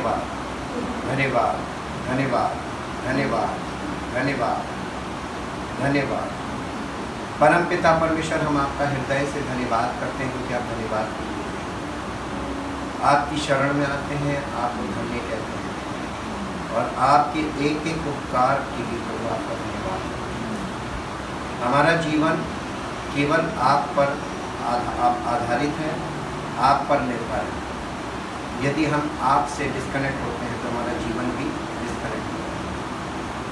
धन्यवाद धन्यवाद धन्यवाद धन्यवाद धन्यवाद धन्यवाद। परमपिता परमेश्वर, हम आपका हृदय से धन्यवाद करते हैं क्योंकि आप धन्यवाद के योग्य हैं। आपकी शरण में आते हैं, आपको धन्य कहते हैं और आपके एक एक उपकार के लिए प्रभु आपका धन्यवाद। हमारा जीवन केवल आप पर आधारित है, आप पर निर्भर है। यदि हम आपसे डिस्कनेक्ट होते हैं तो हमारा जीवन भी डिस्कनेक्ट होता है।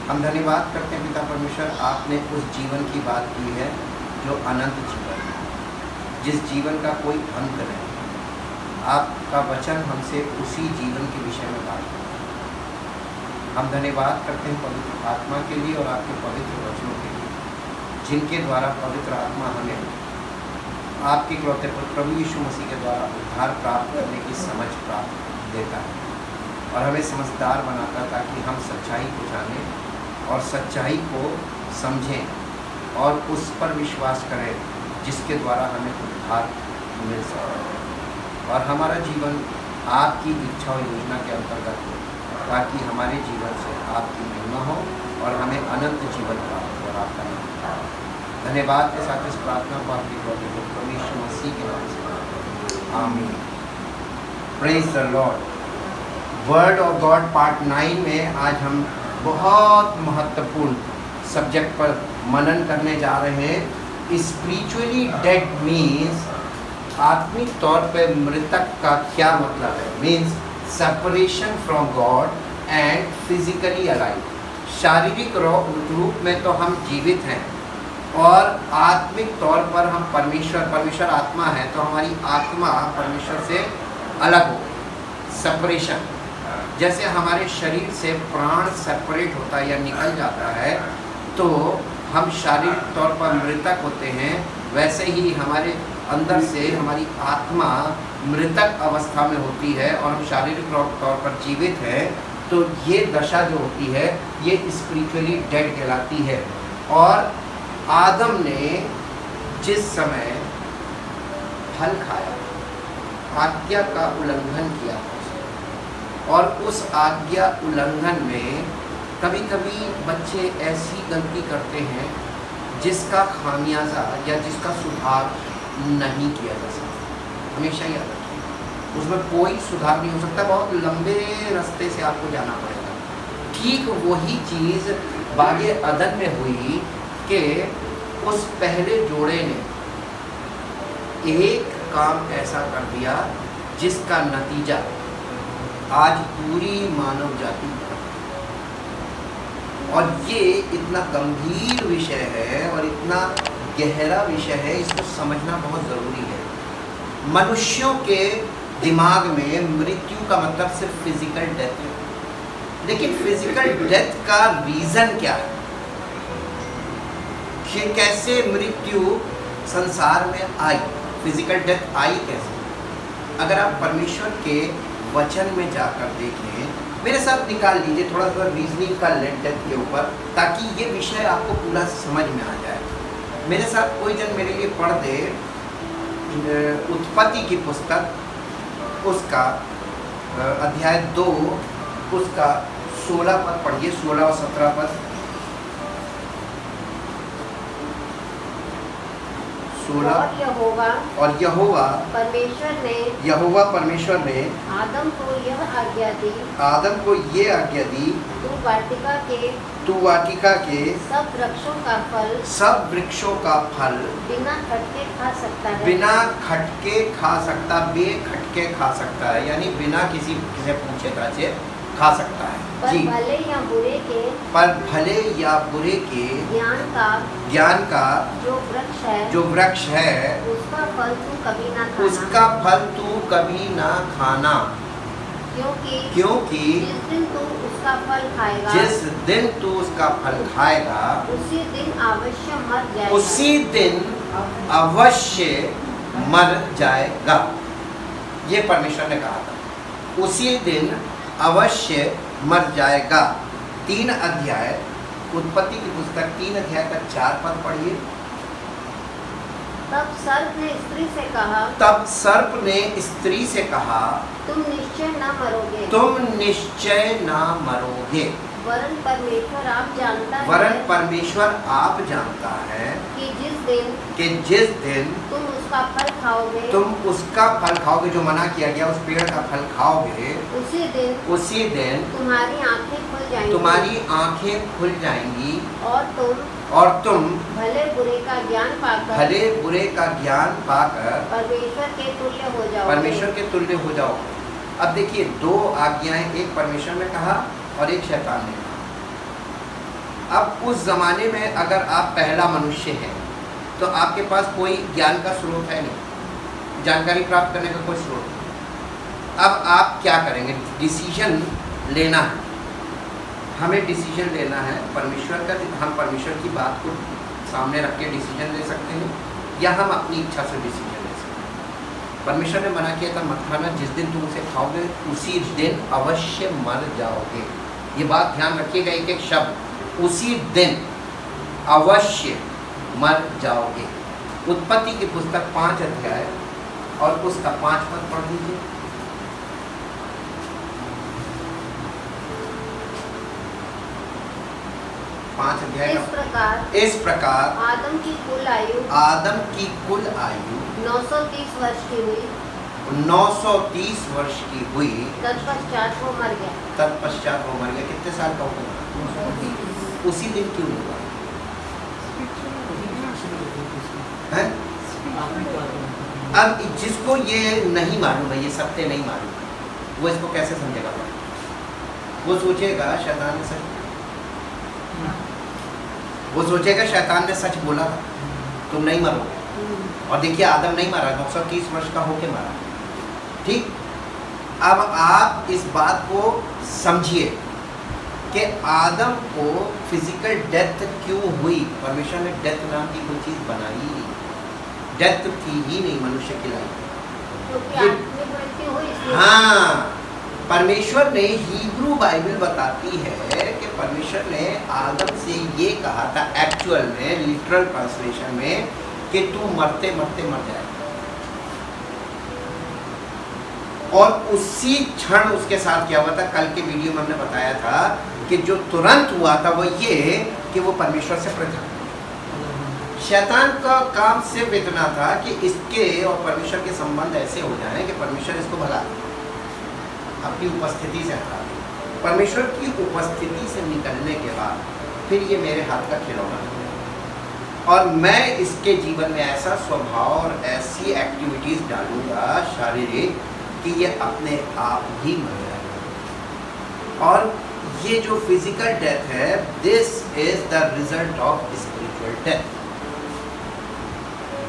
हम धन्यवाद करते हैं पिता परमेश्वर, आपने उस जीवन की बात की है जो अनंत जीवन है, जिस जीवन का कोई अंत नहीं। आपका वचन हमसे उसी जीवन के विषय में बात करता है। हम धन्यवाद करते हैं पवित्र आत्मा के लिए और आपके पवित्र वचनों के लिए, जिनके द्वारा पवित्र आत्मा हमें आपके इकलौते पुत्र प्रभु यीशु मसीह के द्वारा उद्धार प्राप्त करने की समझ प्राप्त देता है और हमें समझदार बनाता है ताकि हम सच्चाई को जानें और सच्चाई को समझें और उस पर विश्वास करें जिसके द्वारा हमें उद्धार मिल सकता है और हमारा जीवन आपकी इच्छा और योजना के अंतर्गत हो, ताकि हमारे जीवन से आपकी महिमा हो और हमें अनंत जीवन प्राप्त हो। आपका नाम धन्यवाद के साथ इस प्रार्थना को आपके प्रभु यीशु मसीह के नाम से आमीन। Praise the Lord. Word of God part 9 में आज हम बहुत महत्वपूर्ण सब्जेक्ट पर मनन करने जा रहे हैं। स्पिरिचुअली डेड मीन्स आत्मिक तौर पे मृतक का क्या मतलब है। Means separation from God and physically alive. शारीरिक रूप में तो हम जीवित हैं और आत्मिक तौर पर हम परमेश्वर आत्मा है तो हमारी आत्मा परमेश्वर से अलग हो गई। सेपरेशन, जैसे हमारे शरीर से प्राण सेपरेट होता है या निकल जाता है तो हम शारीरिक तौर पर मृतक होते हैं, वैसे ही हमारे अंदर से हमारी आत्मा मृतक अवस्था में होती है और हम शारीरिक तौर पर जीवित हैं। तो ये दशा जो होती है ये स्पिरिचुअली डेड कहलाती है। और आदम ने जिस समय फल खाया, आज्ञा का उल्लंघन किया और उस आज्ञा उल्लंघन में कभी कभी बच्चे ऐसी गलती करते हैं जिसका खामियाजा या जिसका सुधार नहीं किया जा सकता। हमेशा याद रखिए, उसमें कोई सुधार नहीं हो सकता, बहुत लंबे रास्ते से आपको जाना पड़ेगा। ठीक वही चीज़ बागे अदन में हुई कि उस पहले जोड़े ने एक काम ऐसा कर दिया जिसका नतीजा आज पूरी मानव जाति और ये इतना गंभीर विषय है और इतना गहरा विषय है, इसको समझना बहुत ज़रूरी है। मनुष्यों के दिमाग में मृत्यु का मतलब सिर्फ फिजिकल डेथ है, लेकिन फिजिकल डेथ का रीज़न क्या है कि कैसे मृत्यु संसार में आई, फिजिकल डेथ आई कैसे। अगर आप परमेश्वर के वचन में जाकर देखें, मेरे साथ निकाल लीजिए थोड़ा सा रीजनिंग का लेट डेथ के ऊपर, ताकि ये विषय आपको पूरा समझ में आ जाए। मेरे साथ कोई जन मेरे लिए पढ़ दे उत्पत्ति की पुस्तक, उसका अध्याय 2, उसका 16 पद पढ़िए, 16 और 17 पद। 16 और यहोवा परमेश्वर ने आदम को ये आज्ञा दी, तू वाटिका के सब वृक्षों का फल बिना खटके बेखटके खा सकता है, यानी बिना किसी से पूछे ताछे खा सकता है। पर भले या बुरे के ज्ञान का जो वृक्ष है उसका फल तू कभी ना खाना, क्योंकि जिस दिन तू उसका फल खाएगा उसी दिन अवश्य मर जाएगा। ये परमेश्वर ने कहा था, उसी दिन अवश्य मर जाएगा। 3 अध्याय उत्पत्ति की पुस्तक 3 अध्याय का 4 पद पढ़िए। तब सर्प ने स्त्री से कहा, तुम निश्चय न मरोगे, तुम निश्चय ना मरोगे, वरन परमेश्वर आप जानता वरन है परमेश्वर आप जानता है कि जिस दिन तुम उसका फल खाओगे, तुम उसका फल खाओगे, जो मना किया गया उस पेड़ का फल खाओगे, उसी दिन तुम्हारी आंखें खुल जाएंगी, तुम्हारी आंखें खुल जाएंगी, और तुम भले बुरे का ज्ञान पाकर परमेश्वर के तुल्य हो जाओगे। परमेश्वर के तुल्य हो जाओगे। अब देखिए, दो आज्ञाएं, एक परमेश्वर ने कहा और एक शैतान ने कहा। अब उस जमाने में अगर आप पहला मनुष्य हैं तो आपके पास कोई ज्ञान का स्रोत है नहीं, जानकारी प्राप्त करने का कोई स्रोत नहीं। अब आप क्या करेंगे? डिसीजन लेना है, हमें डिसीजन लेना है परमेश्वर का। हम परमेश्वर की बात को सामने रख के डिसीजन ले सकते हैं या हम अपनी इच्छा से डिसीजन ले सकते हैं। परमेश्वर ने मना किया था मत खाना, जिस दिन तुम उसे खाओगे उसी दिन अवश्य मर जाओगे। ये बात ध्यान रखिएगा, एक एक शब्द, उसी दिन अवश्य मर जाओगे। उत्पत्ति की पुस्तक 5 अध्याय और उसका 5 पद पढ़ लीजिए। 5 अध्याय। इस प्रकार आदम की कुल आयु 930 वर्ष की हुई। 930 वर्ष की हुई। तत्पश्चात वो मर गया। कितने साल का होगा? उसी दिन क्यों हुआ है? अब जिसको ये नहीं मालूम है, ये सत्य नहीं मालूम है, वो इसको कैसे समझेगा? वो सोचेगा शैतान ने सच बोला था, तुम नहीं मरोगे। और देखिए, आदम नहीं मरा, 930 वर्ष का होके मरा। ठीक, अब आप इस बात को समझिए कि आदम को फिजिकल डेथ क्यों हुई। परमेश्वर ने डेथ नाम की कोई चीज बनाई ही नहीं, डेथ थी ही नहीं मनुष्य की लाइफ। हाँ, परमेश्वर ने, हिब्रू बाइबल बताती है कि परमेश्वर ने आदम से ये कहा था, एक्चुअल में लिटरल ट्रांसलेशन में, कि तू मरते मरते मर जाएगा। और उसी क्षण उसके साथ क्या हुआ था, कल के वीडियो में हमने बताया था कि जो तुरंत हुआ था वो ये कि वो परमेश्वर से पृथक। शैतान का काम सिर्फ इतना था कि इसके और परमेश्वर के संबंध ऐसे हो जाएं कि परमेश्वर इसको भगा अपनी उपस्थिति से हटा दे। परमेश्वर की उपस्थिति से निकलने के बाद फिर ये मेरे हाथ का खिलौना है और मैं इसके जीवन में ऐसा स्वभाव और ऐसी एक्टिविटीज डालूंगा शारीरिक कि ये अपने आप ही मर जाएगा। और ये जो फिजिकल डेथ है, this is the result of spiritual death.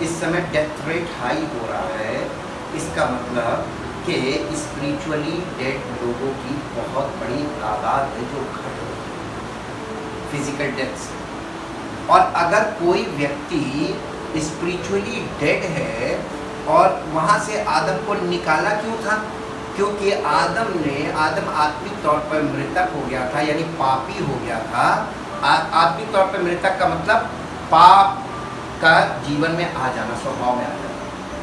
इस समय डेथ रेट हाई हो रहा है, इसका मतलब कि स्पिरिचुअली डेड लोगों की बहुत बड़ी तादाद है जो घट रही है फिजिकल डेथ से। और अगर कोई व्यक्ति स्पिरिचुअली डेड है और वहाँ से आदम को निकाला क्यों था? क्योंकि आदम आत्मिक तौर पर मृतक हो गया था, यानी पापी हो गया था। आत्मिक तौर पर मृतक का मतलब पाप का जीवन में आ जाना, स्वभाव में आ जाना।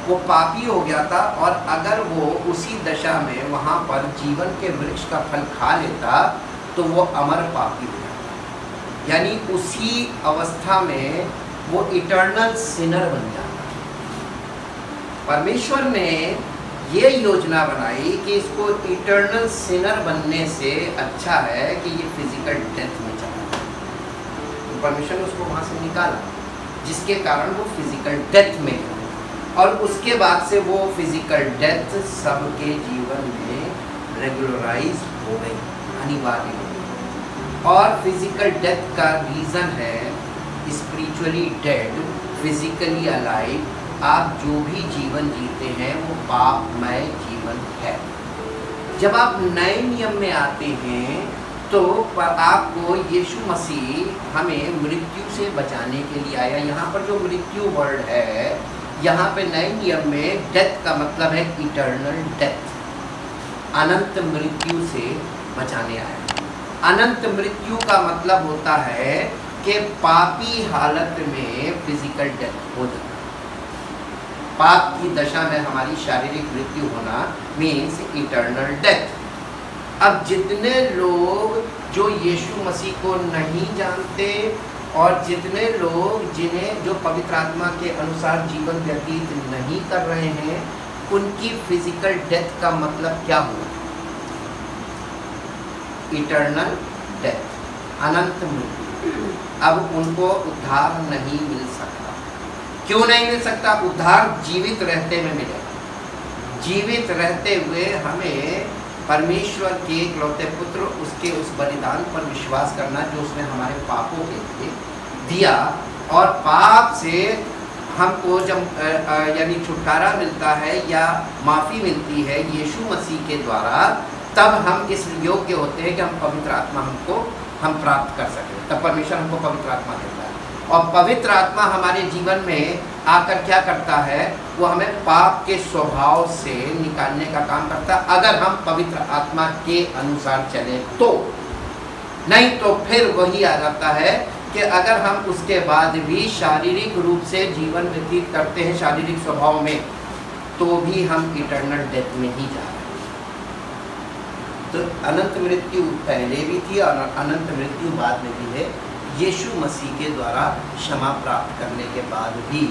वो पापी हो गया था और अगर वो उसी दशा में वहाँ पर जीवन के वृक्ष का फल खा लेता तो वो अमर पापी हो जाता, यानी उसी अवस्था में वो इटर्नल सिनर बन जाता। परमेश्वर ने ये योजना बनाई कि इसको इटर्नल सिनर बनने से अच्छा है कि ये फिजिकल डेथ में चला जाए। तो परमेश्वर ने उसको वहाँ से निकाला, जिसके कारण वो फिजिकल डेथ में, और उसके बाद से वो फिजिकल डेथ सबके जीवन में रेगुलराइज हो गई, अनिवार्य हो गई। और फिजिकल डेथ का रीज़न है स्पिरिचुअली डेड, फिजिकली अलाइव। आप जो भी जीवन जीते हैं वो पापमय जीवन है। जब आप नए नियम में आते हैं तो आपको यीशु मसीह हमें मृत्यु से बचाने के लिए आया। यहाँ पर जो मृत्यु वर्ड है, यहाँ पे नए नियम में डेथ का मतलब है इटर्नल डेथ, अनंत मृत्यु से बचाने आया। अनंत मृत्यु का मतलब होता है कि पापी हालत में फिजिकल डेथ हो जाता है। पाप की दशा में हमारी शारीरिक मृत्यु होना मीन्स इटर्नल डेथ। अब जितने लोग जो यीशु मसीह को नहीं जानते और जितने लोग जिन्हें जो पवित्र आत्मा के अनुसार जीवन व्यतीत नहीं कर रहे हैं, उनकी फिजिकल डेथ का मतलब क्या हुआ? इटर्नल डेथ, अनंत मृत्यु। अब उनको उद्धार नहीं मिल सकता। क्यों नहीं मिल सकता? उद्धार जीवित रहते में मिलेगा। जीवित रहते हुए हमें परमेश्वर के इकलौते पुत्र उसके उस बलिदान पर विश्वास करना जो उसने हमारे पापों के लिए दिया, और पाप से हमको जब यानी छुटकारा मिलता है या माफ़ी मिलती है यीशु मसीह के द्वारा, तब हम इस योग्य होते हैं कि हम पवित्र आत्मा हम प्राप्त कर सकें। तब परमेश्वर हमको पवित्र आत्मा देता है, और पवित्र आत्मा हमारे जीवन में आकर क्या करता है? वो हमें पाप के स्वभाव से निकालने का काम करता है, अगर हम पवित्र आत्मा के अनुसार चलें तो। नहीं तो फिर वही आ जाता है कि अगर हम उसके बाद भी शारीरिक रूप से जीवन व्यतीत करते हैं शारीरिक स्वभाव में, तो भी हम इटर्नल डेथ में ही जा रहे हैं। तो अनंत मृत्यु पहले भी थी और अनंत मृत्यु बाद में भी है। यीशु मसीह के द्वारा क्षमा प्राप्त करने के बाद भी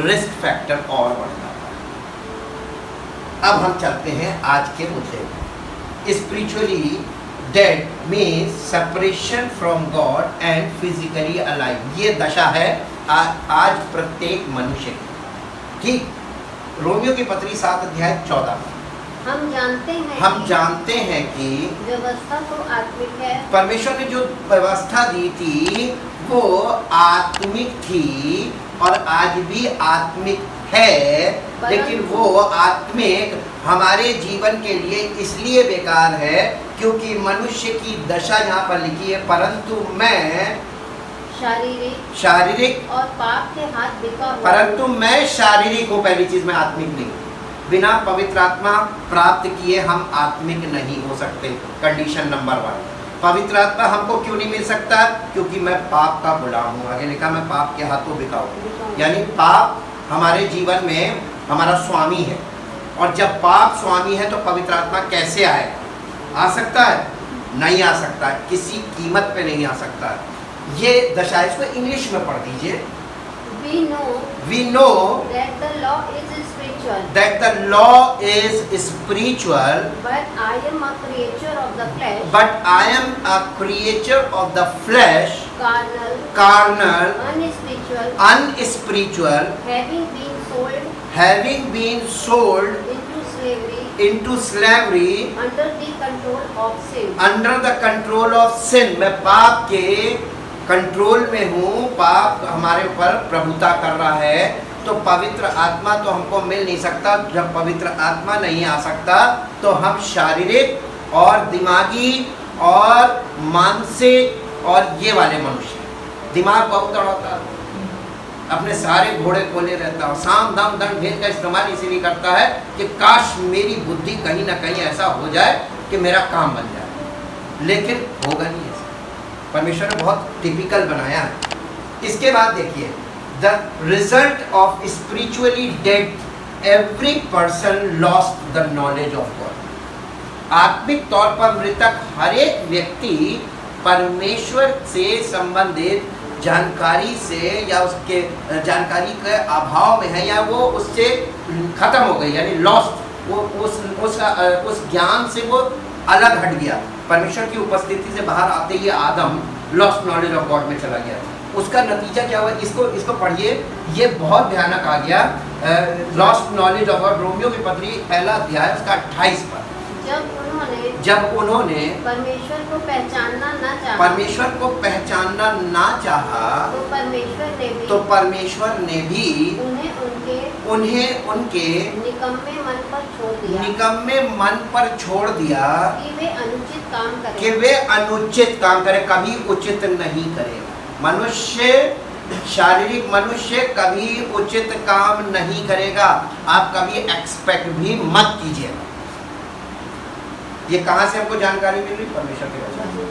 रिस्क फैक्टर और बढ़ जाता है। अब हम चलते हैं आज के मुद्दे में। Spiritually dead means separation from God and physically alive. ये दशा है आज प्रत्येक मनुष्य की। ठीक, रोमियो की पत्री 7 अध्याय 14 में हम जानते हैं कि व्यवस्था तो आत्मिक है। परमेश्वर ने जो व्यवस्था दी थी वो आत्मिक थी और आज भी आत्मिक है, लेकिन वो आत्मिक हमारे जीवन के लिए इसलिए बेकार है क्योंकि मनुष्य की दशा यहाँ पर लिखी है, परंतु मैं शारीरिक और पाप के हाथ बिका हुआ। परंतु मैं शारीरिक हूँ। पहली चीज, मैं आत्मिक नहीं। बिना पवित्र आत्मा प्राप्त किए हम आत्मिक नहीं हो सकते। Condition number 1। पवित्र आत्मा हमको क्यों नहीं मिल सकता? क्योंकि मैं पाप का गुलाम हूँ। आगे लिखा, मैं पाप के हाथों बिका हूँ। यानी पाप हमारे जीवन में हमारा स्वामी है, और जब पाप स्वामी है तो पवित्र आत्मा कैसे आए? आ सकता है? नहीं आ सकता है, किसी कीमत पे नहीं आ सकता है। ये दशा, इसको इंग्लिश में पढ़ दीजिए। We know that the law is spiritual. That the law is spiritual. But I am a creature of the flesh. But I am a creature of the flesh. Carnal. Unspiritual. Having been sold. Into slavery. Under the control of sin. Under the control of sin. मैं पाप के control में हूँ, पाप हमारे ऊपर प्रभुता कर रहा है, तो पवित्र आत्मा तो हमको मिल नहीं सकता। जब पवित्र आत्मा नहीं आ सकता तो हम शारीरिक और दिमागी और मानसिक और ये वाले मनुष्य, दिमाग बहुत दौड़ाता है, अपने सारे घोड़े खोले रहता है, साम दाम दंड भेद का इस्तेमाल इसीलिए करता है कि काश मेरी बुद्धि कहीं ना कहीं ऐसा हो जाए कि मेरा काम बन जाए, लेकिन होगा नहीं। परमेश्वर ने बहुत टिपिकल बनाया है। इसके बाद देखिए, the result of spiritually dead every person lost the knowledge of God. आत्मिक तौर पर मृतक हर एक व्यक्ति परमेश्वर से संबंधित जानकारी से या उसके जानकारी के अभाव में है, या वो उससे खत्म हो गई, यानी लॉस्ट, वो उस ज्ञान से वो अलग हट गया। परमेश्वर की उपस्थिति से बाहर आते ही आदम लॉस्ट नॉलेज ऑफ गॉड में चला गया। उसका नतीजा क्या हुआ? इसको पढ़िए, ये बहुत भयानक आ गया। Lost knowledge of God, Romeo की पत्री 1 अध्याय उसका 28 पर। जब उन्होंने परमेश्वर को पहचानना ना चाहा, तो परमेश्वर ने भी उन्हें उनके निकम्मे मन पर छोड़ दिया कि वे अनुचित काम करें। कभी उचित नहीं करेगा मनुष्य, शारीरिक मनुष्य कभी उचित काम नहीं करेगा। आप कभी एक्सपेक्ट भी मत कीजिएगा। ये कहाँ से हमको जानकारी मिल रही? परमेश्वर के वचन से।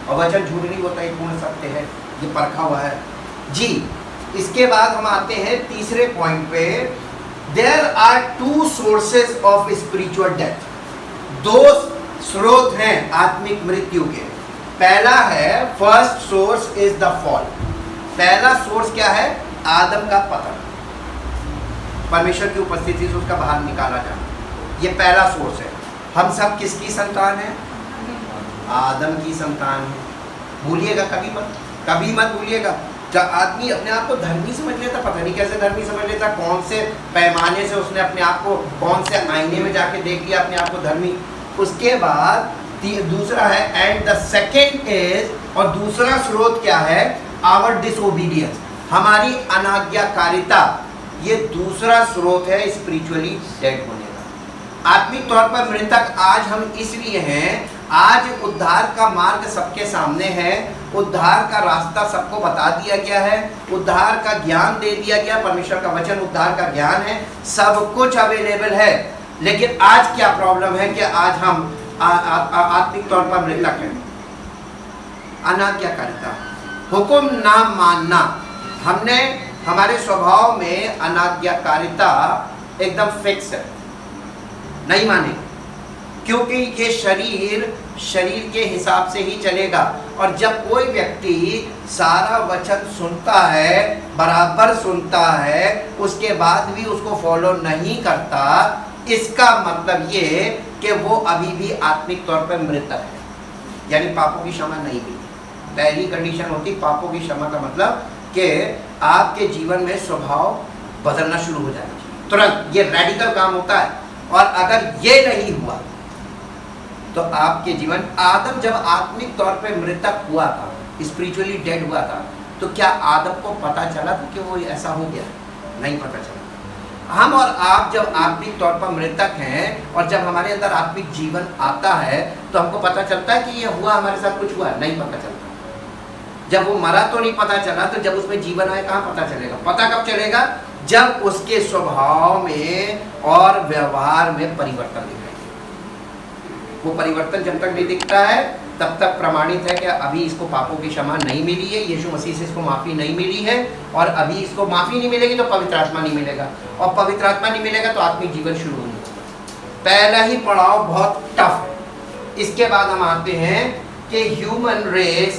और वचन झूठ नहीं होता, ये पूर्ण सत्य है, ये परखा हुआ है जी। इसके बाद हम आते हैं तीसरे पॉइंट पे, there are two sources of spiritual death. दो स्रोत हैं आत्मिक मृत्यु के। पहला है, first source is the fall. पहला सोर्स क्या है? आदम का पतन, परमेश्वर की उपस्थिति से उसका बाहर निकाला जाना। ये पहला सोर्स है। हम सब किसकी संतान है? आदम की संतान है। भूलिएगा कभी मत भूलिएगा। जब आदमी अपने आप को धर्मी समझ लेता, पता नहीं कैसे धर्मी समझ लेता, कौन से पैमाने से उसने अपने आप को, कौन से आईने में जाके देख लिया अपने आप को धर्मी। उसके बाद दूसरा है, एंड द सेकेंड इज, और दूसरा स्रोत क्या है? आवर डिसोबीडियंस, हमारी अनाज्ञाकारिता। ये दूसरा स्रोत है स्पिरिचुअली डेड होने का। आत्मिक तौर पर मृतक आज हम इसलिए हैं, आज उद्धार का मार्ग सबके सामने है, उद्धार का रास्ता सबको बता दिया गया है, उद्धार का ज्ञान दे दिया गया, परमेश्वर का वचन उद्धार का ज्ञान है, सब कुछ अवेलेबल है। लेकिन आज क्या प्रॉब्लम है कि आज हम आत्मिक तौर पर मृतक हैं। अनाज्ञाकारिता, हुक्म ना मानना। हमने हमारे स्वभाव में अनाज्ञाकारिता एकदम फिक्स है, नहीं मानेंगे, क्योंकि ये शरीर के हिसाब से ही चलेगा। और जब कोई व्यक्ति सारा वचन सुनता है, बराबर सुनता है, उसके बाद भी उसको फॉलो नहीं करता, इसका मतलब ये कि वो अभी भी आत्मिक तौर पर मृतक है, यानी पापों की क्षमा नहीं मिली। पहली कंडीशन होती पापों की क्षमा का मतलब कि आपके जीवन में स्वभाव बदलना शुरू हो जाना चाहिए तुरंत। ये रेडिकल काम होता है। और अगर ये नहीं हुआ तो आपके जीवन, आदम जब आत्मिक तौर पे मृतक हुआ था, स्पिरिचुअली डेड हुआ था, तो क्या आदम को पता चला था कि वो ऐसा हो गया? नहीं पता चला। हम और आप जब आत्मिक तौर पर मृतक हैं और जब हमारे अंदर आत्मिक जीवन आता है तो हमको पता चलता है कि ये हुआ, हमारे साथ कुछ हुआ? नहीं पता चलता। जब वो मरा तो नहीं पता चला, तो जब उसमें जीवन आए कहाँ पता चलेगा? पता कब चलेगा? जब उसके स्वभाव में और व्यवहार में परिवर्तन दिखाई। वो परिवर्तन जब तक नहीं दिखता है तब तक प्रमाणित है कि अभी इसको पापों की क्षमा नहीं मिली है, यीशु मसीह से इसको माफ़ी नहीं मिली है, और अभी इसको माफ़ी नहीं मिलेगी तो पवित्र आत्मा नहीं मिलेगा, और पवित्र आत्मा नहीं मिलेगा तो आत्मिक जीवन शुरू नहीं होगा। पहला ही पड़ाव बहुत टफ है। इसके बाद हम आते हैं कि human race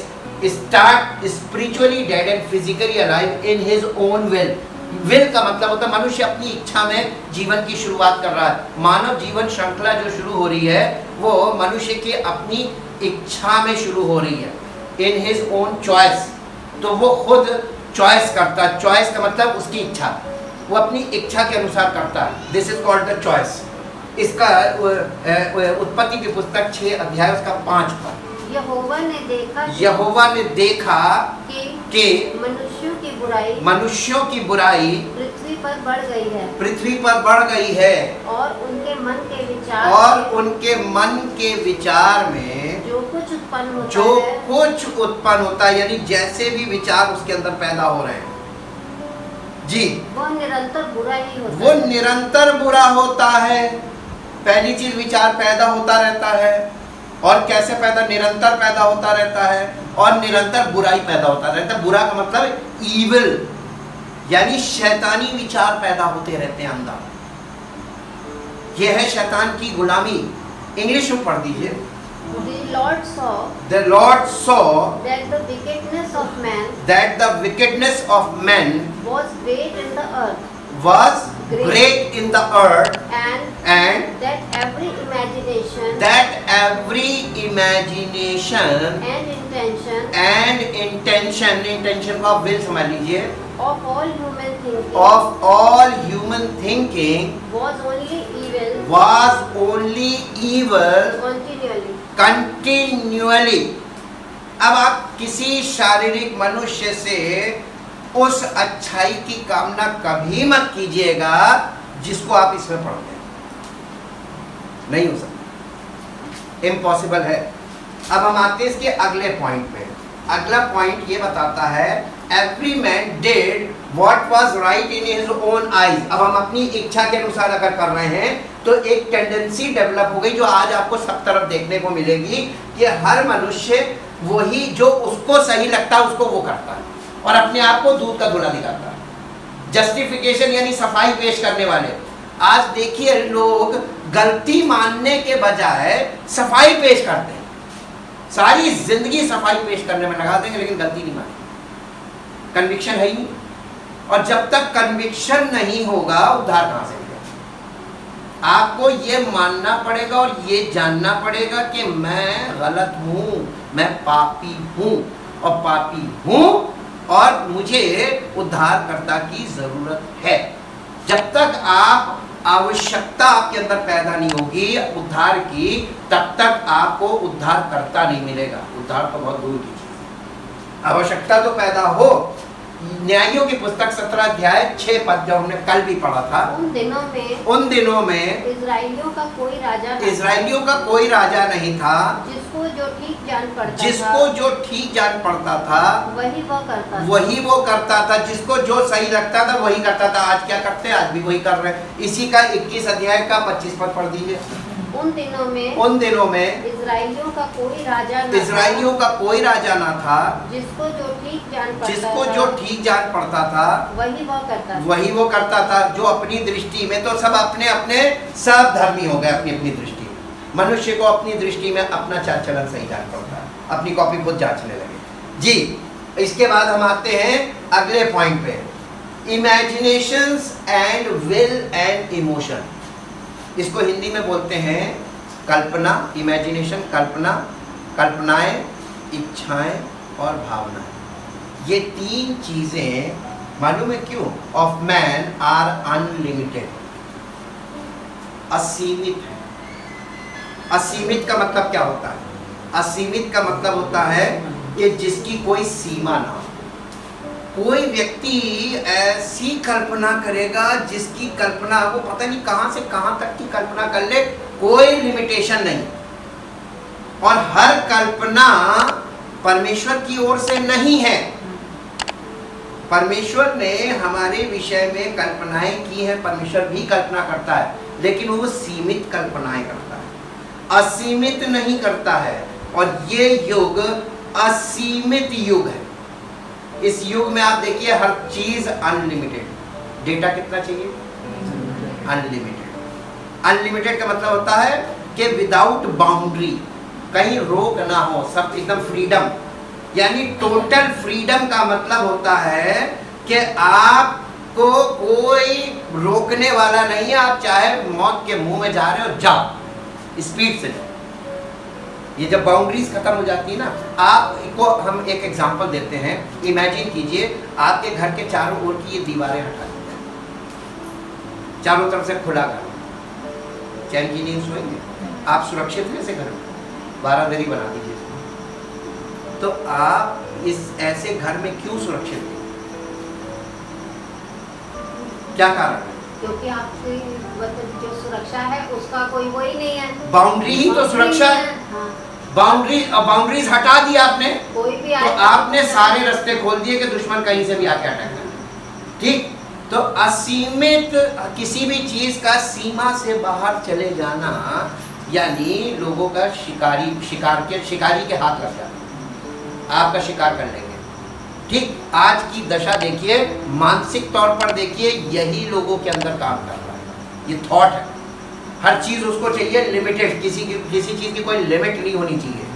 start spiritually dead and physically alive in his own will. Will का मतलब होता है मनुष्य अपनी इच्छा में जीवन की शुरुआत कर रहा है। मानव जीवन श्रृंखला जो शुरू हो रही है वो मनुष्य की अपनी इच्छा में शुरू हो रही है, इन हिज ओन चॉइस। तो वो खुद चॉइस करता है। चॉइस का मतलब उसकी इच्छा, वो अपनी इच्छा के अनुसार करता है। This is called the choice. इसका उत्पत्ति की पुस्तक 6 अध्याय उसका 5 पर यहोवा ने देखा कि मनुष्यों की बुराई पृथ्वी पर बढ़ गई है और उनके मन के विचार में जो कुछ उत्पन्न होता है, यानी जैसे भी विचार उसके अंदर पैदा हो रहे हैं जी, वो निरंतर बुरा होता है। पहली चीज विचार पैदा होता रहता है, और कैसे पैदा? निरंतर पैदा होता रहता है, और निरंतर बुराई पैदा होता रहता है। बुरा का मतलब ईविल, यानी शैतानी विचार पैदा होते रहते हैं अंदर। यह है शैतान की गुलामी। इंग्लिश में पढ़ दीजिए। The Lord saw that the wickedness of man was great in the earth, and that every imagination and intention का will समझ लीजिए, of all human thinking was only evil continually। अब आप किसी शारीरिक मनुष्य से उस अच्छाई की कामना कभी मत कीजिएगा जिसको आप इसमें पढ़ते हैं। नहीं हो सकता, इम्पॉसिबल है। अब हम आते हैं इसके अगले पॉइंट पे। अगला पॉइंट ये बताता है every man did what was right in his own eyes. अब हम अपनी इच्छा के अनुसार अगर कर रहे हैं तो एक टेंडेंसी डेवलप हो गई जो आज आपको सब तरफ देखने को मिलेगी कि हर मनुष्य वही जो उसको सही लगता है उसको वो करता है और अपने आप को दूध का धुला दिखाता है। जस्टिफिकेशन यानी सफाई पेश करने वाले। आज देखिए लोग गलती मानने के बजाय सफाई पेश करते हैं, सारी जिंदगी सफाई पेश करने में लगा देंगे लेकिन गलती नहीं मानेंगे, कन्विक्शन है ही नहीं। और जब तक कन्विक्शन नहीं होगा उद्धार कहां से मिलेगा? आपको ये मानना पड़ेगा और ये जानना पड़ेगा कि मैं गलत हूं, मैं पापी हूं और पापी हूं और मुझे उद्धारकर्ता की जरूरत है। जब तक आप आवश्यकता आपके अंदर पैदा नहीं होगी उद्धार की, तब तक आपको उद्धारकर्ता नहीं मिलेगा। उद्धार तो बहुत दूर की चीज है। आवश्यकता तो पैदा हो। न्यायियों की पुस्तक 17 अध्याय 6 पद जो हमने कल भी पढ़ा था, उन दिनों में इस्राएलियों का कोई राजा नहीं था जिसको जो ठीक जान पड़ता था वही वो करता था। जिसको जो सही लगता था वही करता था। आज क्या करते हैं? आज भी वही कर रहे हैं। इसी का 21 अध्याय का 25 पद पढ़ दीजिए। उन दिनों में इस्राएलियों का कोई राजा ना था जिसको जो ठीक जान पड़ता था वही वो करता था। जो अपनी दृष्टि में तो सब अपने सब धर्मी हो गए अपनी अपनी दृष्टि में। मनुष्य को अपनी दृष्टि में अपना चाल चलन सही जान पड़ता है, अपनी कॉपी खुद जांचने लगे जी। इसके बाद हम आते हैं अगले पॉइंट पे, imaginations and will and emotion. इसको हिंदी में बोलते हैं कल्पना, इमेजिनेशन कल्पना, कल्पनाएं, इच्छाएं और भावनाएं। ये तीन चीजें मालूम है क्यों? ऑफ मैन आर अनलिमिटेड, असीमित है। असीमित का मतलब क्या होता है? असीमित का मतलब होता है कि जिसकी कोई सीमा ना हो। कोई व्यक्ति ऐसी कल्पना करेगा जिसकी कल्पना वो पता नहीं कहां से कहां तक की कल्पना कर ले, कोई लिमिटेशन नहीं। और हर कल्पना परमेश्वर की ओर से नहीं है। परमेश्वर ने हमारे विषय में कल्पनाएं की हैं, परमेश्वर भी कल्पना करता है लेकिन वो सीमित कल्पनाएं करता है, असीमित नहीं करता है। और ये युग असीमित युग है। इस युग में आप देखिए हर चीज अनलिमिटेड। डेटा कितना चाहिए? अनलिमिटेड। अनलिमिटेड का मतलब होता है कि विदाउट बाउंड्री, कहीं रोक ना हो, सब एकदम फ्रीडम। यानी टोटल फ्रीडम का मतलब होता है कि आपको कोई रोकने वाला नहीं है। आप चाहे मौत के मुंह में जा रहे हो, जाओ, स्पीड से जाओ। ये जब बाउंड्रीज खत्म हो जाती है ना, आपको हम एक एग्जांपल देते हैं। इमेजिन कीजिए आपके घर के चारों ओर की ये दीवारें हटा दी जाए, चारों तरफ से खुला घर, चैन की नींद सोएंगे? आप सुरक्षित हैं ऐसे घर में? बारादरी बना दीजिए तो आप इस ऐसे घर में क्यों सुरक्षित हैं? क्या कारण है? क्योंकि आपकी जो सुरक्षा है उसका कोई वो ही नहीं है। बाउंड्री ही तो सुरक्षा है। हाँ। बाउंड्रीज हटा दी आपने, कोई भी तो आपने सारे रास्ते खोल दिए कि दुश्मन कहीं से भी आके अटैक करे। ठीक, तो असीमित किसी भी चीज का सीमा से बाहर चले जाना यानी लोगों का शिकारी के हाथ लग जाना, आपका शिकार कर लेंगे। ठीक, आज की दशा देखिए, मानसिक तौर पर देखिए, यही लोगों के अंदर काम कर रहा है। ये थॉट है, हर चीज उसको चाहिए लिमिटेड, किसी चीज की कोई लिमिट नहीं होनी चाहिए।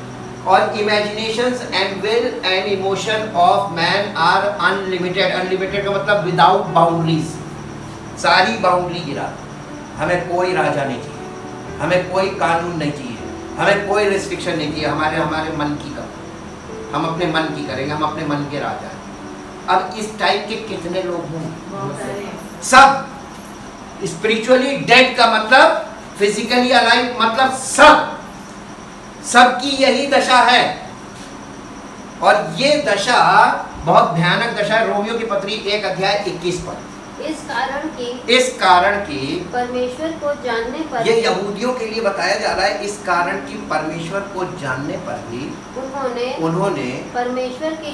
और imaginations and will and emotion of man are unlimited. Unlimited का मतलब विदाउट बाउंड्रीज, सारी बाउंड्री गिरा। हमें कोई राजा नहीं चाहिए, हमें कोई कानून नहीं चाहिए, हमें कोई रिस्ट्रिक्शन नहीं चाहिए। हमारे मन की करो, हम अपने मन की करेंगे, हम अपने मन के राजा हैं। अब इस टाइप के कितने लोग होंगे? सब। स्पिरिचुअली डेड का मतलब फिजिकली अलाइव मतलब सबकी यही दशा है। और ये दशा बहुत भयानक दशा है। रोमियो की पत्री 1 अध्याय 21 पद। इस कारण की परमेश्वर को जानने पर, ये यहूदियों के लिए बताया जा रहा है, इस कारण की परमेश्वर को जानने पर भी उन्होंने परमेश्वर के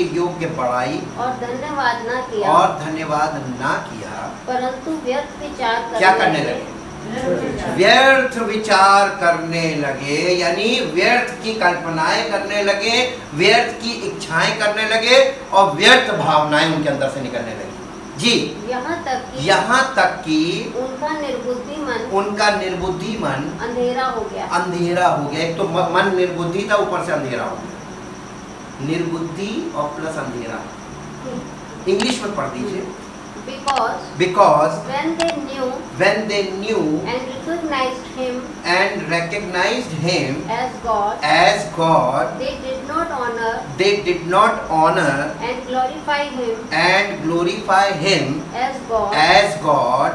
योग्य बड़ाई और धन्यवाद ना किया, परंतु व्यर्थ विचार क्या करने लगे? व्यर्थ विचार करने लगे, यानी व्यर्थ की कल्पनाएं करने लगे, व्यर्थ की इच्छाएं करने लगे और व्यर्थ भावनाएं उनके अंदर से निकलने लगी। जी, यहाँ तक कि उनका निर्बुद्धि मन अंधेरा हो गया। अंधेरा हो गया। एक तो मन निर्बुद्धि था, ऊपर से अंधेरा हो गया। निर्बुद्धि और प्लस अंधेरा। इंग्लिश में पढ़ दीजिए। Because when they knew and recognized him as God, they did not honor and glorify him as God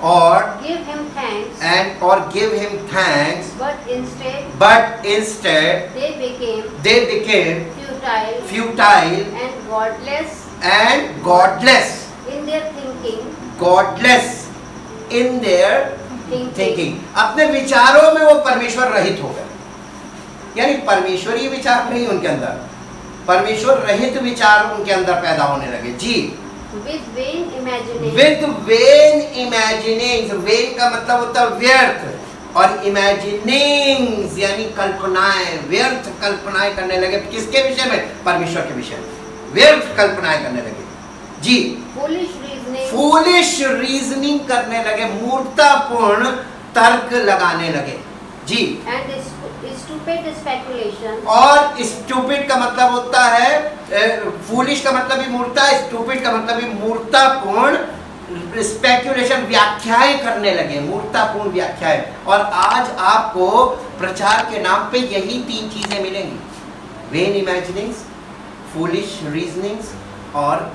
or give him thanks, but instead they became futile and godless in their thinking. अपने विचारों में वो परमेश्वर रहित हो गए, यानी परमेश्वरीय विचार नहीं उनके अंदर, परमेश्वर रहित विचार उनके अंदर पैदा होने लगे। जी, with vain imaginings, vain का मतलब होता है व्यर्थ, और imaginings यानी कल्पनाएं, व्यर्थ कल्पनाएं करने लगे। किसके विषय में? परमेश्वर के विषय में व्यर्थ कल्पनाएं करने लगे। जी, फूलिश रीजनिंग करने लगे, मूर्खतापूर्ण तर्क लगाने लगे। जी, and stupid speculation, और स्टूपिड का मतलब होता है, फूलिश का मतलब भी मूर्खता, स्टूपिड का मतलब भी मूर्खतापूर्ण स्पेकुलेशन, व्याख्याएं करने लगे, मूर्खतापूर्ण व्याख्याएं। और आज आपको प्रचार के नाम पे यही तीन चीजें मिलेंगी, वेन इमेजिनिंग्स, फूलिश रीजनिंग्स और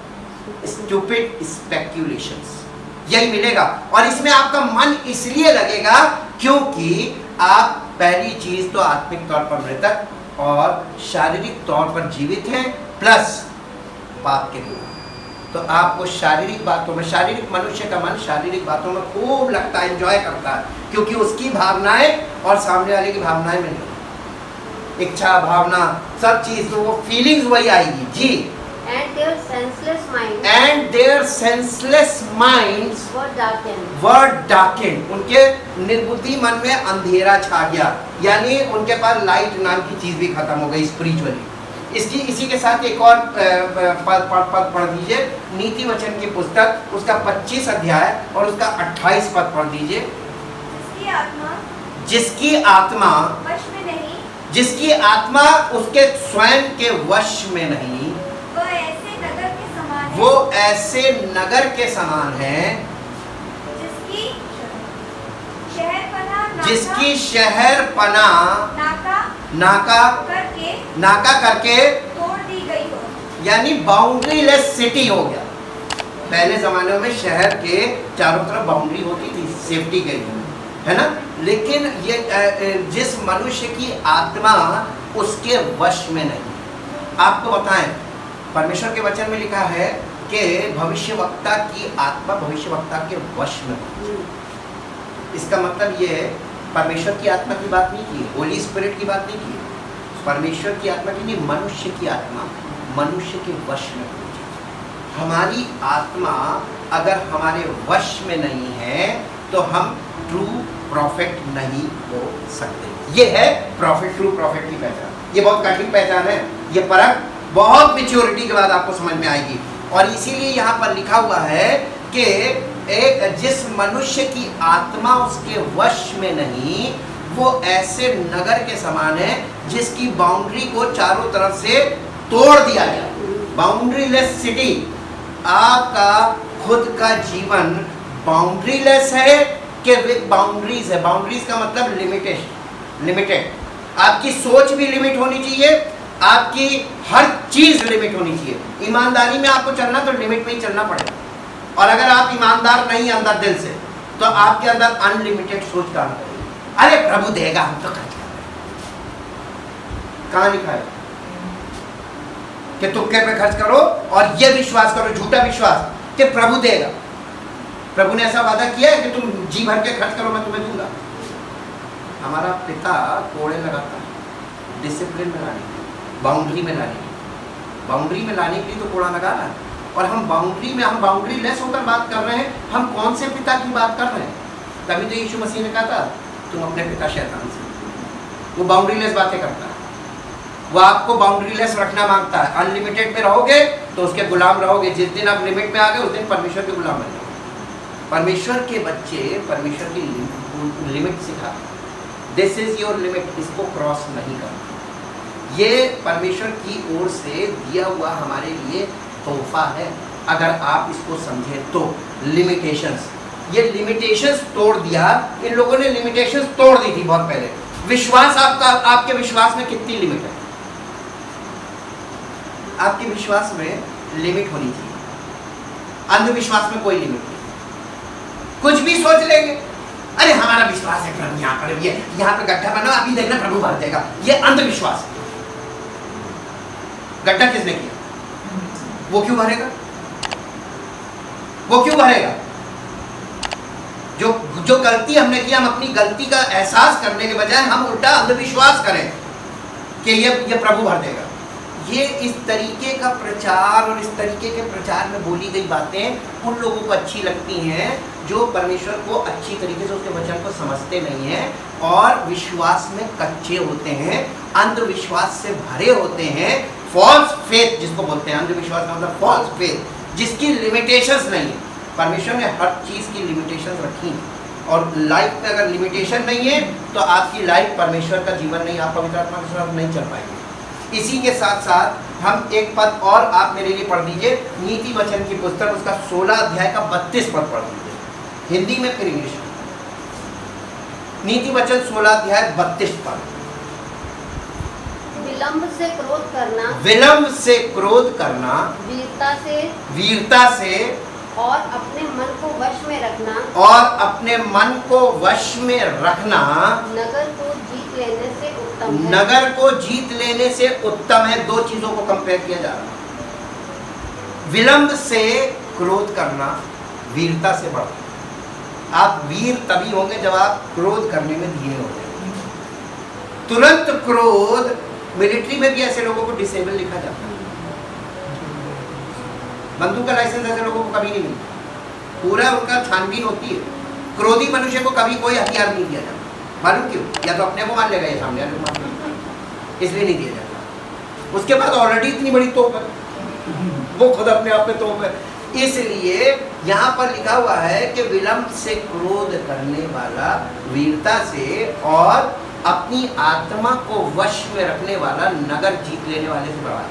स्टूपिड स्पेक्यूलेशंस, यही मिलेगा। और इसमें आपका मन इसलिए लगेगा क्योंकि आप पहली चीज तो आत्मिक तौर पर मृतक और शारीरिक तौर पर जीवित हैं, प्लस पाप के गुलाम। तो आपको शारीरिक बातों में, शारीरिक मनुष्य का मन शारीरिक बातों में खूब लगता है, एंजॉय करता है, क्योंकि उसकी भावनाएं और सामने वाले की भावनाएं में नहीं, इच्छा भावना सब चीज, तो वो फीलिंग्स वही आएगी। जी, and their senseless minds were darkened, उनके निर्बुद्धि मन में अंधेरा छा गया, यानी उनके पास लाइट नाम की चीज भी खत्म हो गई स्पिरिचुअली। इसी के साथ एक और पद पढ़ दीजिए, नीति वचन की पुस्तक, उसका 25 अध्याय और उसका 28 पद पढ़ दीजिए। जिसकी आत्मा जिसकी आत्मा उसके स्वयं के वश में नहीं, वो ऐसे नगर के समान है जिसकी शहर पनाह नाका करके तोड़ दी गई हो, यानी बाउंड्री लेस सिटी हो गया। पहले जमाने में शहर के चारों तरफ बाउंड्री होती थी सेफ्टी के लिए, है ना, लेकिन ये जिस मनुष्य की आत्मा उसके वश में नहीं। आपको बताएं, परमेश्वर के वचन में लिखा है कि भविष्यवक्ता की आत्मा भविष्यवक्ता के वश में हो। इसका मतलब ये है, परमेश्वर की आत्मा की बात नहीं की, होली स्पिरिट की बात नहीं की, परमेश्वर की आत्मा की नहीं, मनुष्य की आत्मा मनुष्य के वश में हो। हमारी आत्मा अगर हमारे वश में नहीं है तो हम ट्रू प्रॉफिट नहीं हो सकते। ये है प्रॉफिट, ट्रू प्रॉफिट की पहचान। ये बहुत कठिन पहचान है, ये परख बहुत मैच्योरिटी के बाद आपको समझ में आएगी। और इसीलिए यहाँ पर लिखा हुआ है कि जिस मनुष्य की आत्मा उसके वश में नहीं, वो ऐसे नगर के समान है जिसकी बाउंड्री को चारों तरफ से तोड़ दिया गया। Boundary less city. आपका खुद का जीवन बाउंड्री लेस है कि विद बाउंड्रीज है। बाउंड्रीज का मतलब लिमिटेड। आपकी सोच भी लिमिट होनी चाहिए, आपकी हर चीज लिमिट होनी चाहिए। ईमानदारी में आपको चलना तो लिमिट में ही चलना पड़ेगा। और अगर आप ईमानदार नहीं अंदर दिल से, तो आपके अंदर अनलिमिटेड सोच काम करेगी। अरे प्रभु देगा, हम तो खर्च कर रहे। कहाँ लिखा है कि तुक्के पे खर्च करो और ये विश्वास करो, झूठा विश्वास, कि प्रभु देगा। प्रभु ने ऐसा वादा किया है कि तुम जी भर के खर्च करो, मैं तुम्हें दूंगा। हमारा पिता कोड़े लगाता है डिसिप्लिन में लाने, बाउंड्री में लाने, बाउंड्री में लाने के लिए तो कोड़ा लगा रहा है। और हम बाउंड्री लेस होकर बात कर रहे हैं। हम कौन से पिता की बात कर रहे हैं? तभी तो यीशु मसीह ने कहा था तुम अपने पिता शैतान से। वो बाउंड्रीलेस बातें करता है, वो आपको बाउंड्रीलेस रखना मांगता है। अनलिमिटेड में रहोगे तो उसके गुलाम रहोगे, जिस दिन आप लिमिट में आ गए उस दिन परमेश्वर के गुलाम बन जाओगे। परमेश्वर के बच्चे परमेश्वर की लिमिट सिखा, दिस इज योर लिमिट, इसको क्रॉस नहीं करना। ये परमेश्वर की ओर से दिया हुआ हमारे लिए तोहफा है, अगर आप इसको समझे तो। लिमिटेशंस, ये लिमिटेशंस तोड़ दिया, इन लोगों ने लिमिटेशंस तोड़ दी थी बहुत पहले। विश्वास आपका, आपके विश्वास में कितनी लिमिट है? आपके विश्वास में लिमिट होनी चाहिए, अंधविश्वास में कोई लिमिट नहीं। कुछ भी सोच लेंगे, अरे हमारा विश्वास है प्रभु यहाँ पर, ये यहाँ पे गड्ढा बना अभी देखना प्रभु भर देगा, ये अंधविश्वास है। गड्ढा किसने किया? वो क्यों भरेगा? वो क्यों भरेगा? जो गलती हमने की, हम अपनी गलती का एहसास करने के बजाय हम उल्टा अंधविश्वास करें कि ये प्रभु भर देगा। ये इस तरीके का प्रचार और इस तरीके के प्रचार में बोली गई बातें उन लोगों को अच्छी लगती हैं जो परमेश्वर को अच्छी तरीके से उसके वचन को समझते नहीं हैं और विश्वास में कच्चे होते हैं, अंधविश्वास से भरे होते हैं। फॉल्स फेथ जिसको बोलते हैं, अंधविश्वास का मतलब फॉल्स फेथ, जिसकी लिमिटेशंस नहीं है। परमेश्वर ने हर चीज़ की लिमिटेशंस रखी हैं और लाइफ में अगर लिमिटेशन नहीं है तो आपकी लाइफ परमेश्वर का जीवन नहीं, आप पवित्र आत्मा के साथ नहीं चल पाएंगे। इसी के साथ साथ हम एक पद और आप मेरे लिए पढ़ दीजिए, नीति वचन की पुस्तक उसका 16 अध्याय का 32 पद पढ़ दीजिए, हिंदी में फिर इंग्लिश में। नीति वचन 16 अध्याय 32 पद। विलंब से क्रोध करना, विलंब से क्रोध करना, वीरता से और अपने मन को वश में रखना, और अपने मन को वश में रखना नगर को जीत लेने से उत्तम है। नगर को जीत लेने से उत्तम है। दो चीजों को कंपेयर किया जा रहा है। विलंब से क्रोध करना वीरता से बढ़ता। आप वीर तभी होंगे जब आप क्रोध करने में धीरे हो जाएंगे। तुरंत क्रोध, मिलिट्री में भी ऐसे लोगों को डिसेबल लिखा जाता है। बंदूक का लाइसेंस ऐसे लोगों को कभी नहीं मिलता, पूरा उनका छानबीन होती है। क्रोधी मनुष्य को कभी कोई हथियार नहीं दिया जाता, मालूम क्यों? या तो अपने को मान लेगा या सामने वाले को मान लेगा, इसलिए नहीं दिया जाता। उसके बाद ऑलरेडी इतनी बड़ी तोप है, वो खुद अपने आप में तोप है। इसलिए यहाँ पर लिखा हुआ है कि विलंब से क्रोध करने वाला वीरता से और अपनी आत्मा को वश में रखने वाला नगर जीत लेने वाले से बड़ा।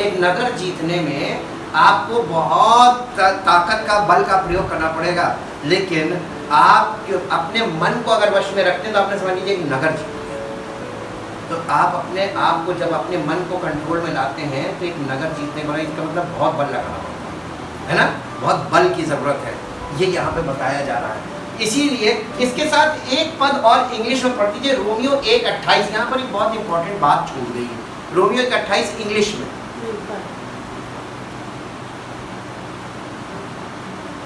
एक नगर जीतने में आपको बहुत ताकत का, बल का प्रयोग करना पड़ेगा, लेकिन आप अपने मन को अगर वश में रखते हैं तो आपने समझ लीजिए एक नगर जीत लिया। तो आप अपने आप को जब अपने मन को कंट्रोल में लाते हैं तो एक नगर जीतने का इसका मतलब बहुत बल लगाना पड़ता है ना, बहुत बल की ज़रूरत है। ये यहाँ पे बताया जा रहा है। इसीलिए इसके साथ एक पद और इंग्लिश में पढ़ दीजिए, रोमियो 1:28। यहाँ पर एक बहुत इंपॉर्टेंट बात छोड़ गई है। रोमियो 1:28 इंग्लिश में,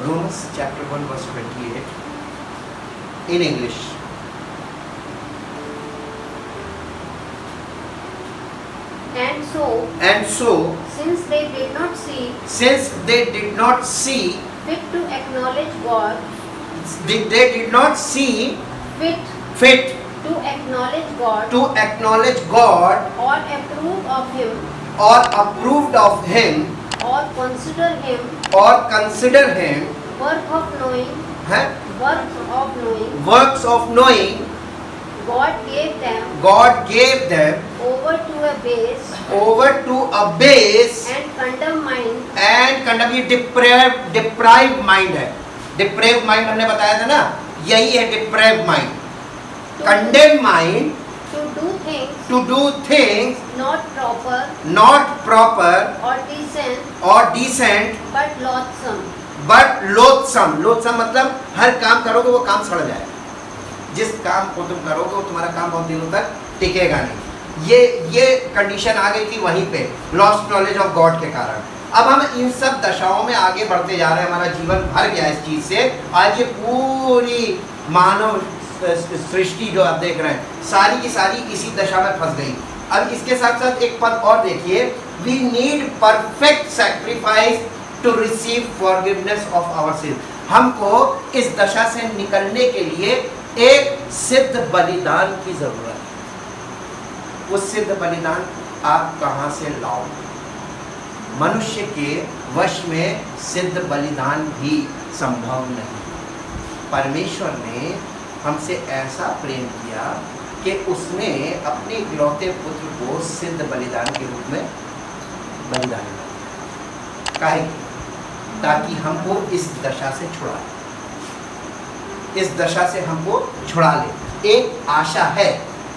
Romans chapter 1 verse 28 in English. And so, since they did not see fit to acknowledge God, they did not see fit to acknowledge God or approve of Him, or approved of Him, or consider Him worth of knowing, God gave them over to a base and condemned mind, ये depraved mind है। depraved mind हमने बताया था ना, यही है depraved mind, condemned mind, to do things not proper or decent but loathsome मतलब हर काम करोगे वो काम सड़ जाएगा। जिस काम को तुम करोगे वो तुम्हारा काम बहुत दिनों तक टिकेगा नहीं। ये कंडीशन आ गई थी वहीं पे, लॉस्ट नॉलेज ऑफ गॉड के कारण। अब हम इन सब दशाओं में आगे बढ़ते जा रहे हैं, हमारा जीवन भर गया इस चीज से। आज ये पूरी मानव सृष्टि जो आप देख रहे हैं सारी की सारी इसी दशा में फंस गई। अब इसके साथ साथ एक पद और देखिए, we need perfect sacrifice to receive forgiveness of our sin. हमको इस दशा से निकलने के लिए एक सिद्ध बलिदान की जरूरत है। वो सिद्ध बलिदान आप कहां से लाओगे? मनुष्य के वश में सिद्ध बलिदान भी संभव नहीं। परमेश्वर ने हमसे ऐसा प्रेम किया कि उसने अपने इकलौते पुत्र को सिद्ध बलिदान के रूप में बलिदान किया। काहे? ताकि हमको इस दशा से छुड़ा ले, इस दशा से हमको छुड़ा ले। एक आशा है,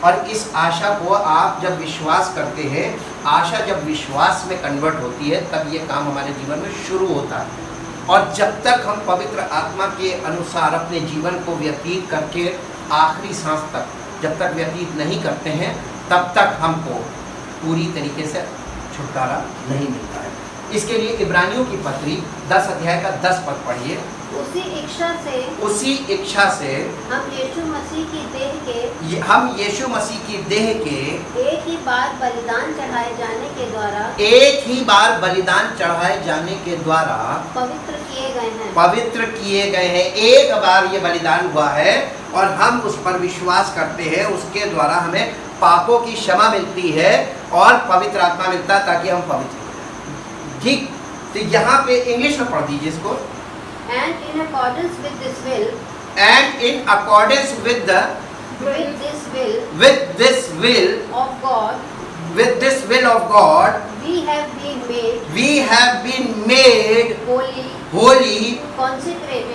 और इस आशा को आप जब विश्वास करते हैं, आशा जब विश्वास में कन्वर्ट होती है, तब ये काम हमारे जीवन में शुरू होता है। और जब तक हम पवित्र आत्मा के अनुसार अपने जीवन को व्यतीत करके आखिरी सांस तक जब तक व्यतीत नहीं करते हैं, तब तक हमको पूरी तरीके से छुटकारा नहीं मिलता है। इसके लिए इब्रानियों की पत्री 10 अध्याय का 10 पद पढ़िए। उसी इच्छा से हम यीशु मसीह की देह के एक ही बार बलिदान चढ़ाए जाने के द्वारा पवित्र किए गए हैं। एक बार ये बलिदान हुआ है और हम उस पर विश्वास करते हैं, उसके द्वारा हमें पापों की क्षमा मिलती है और पवित्र आत्मा मिलता है ताकि हम पवित्र हो जाए। ठीक, तो यहाँ पे इंग्लिश में पढ़ दीजिए इसको। And in accordance with this will of God, we have been made holy,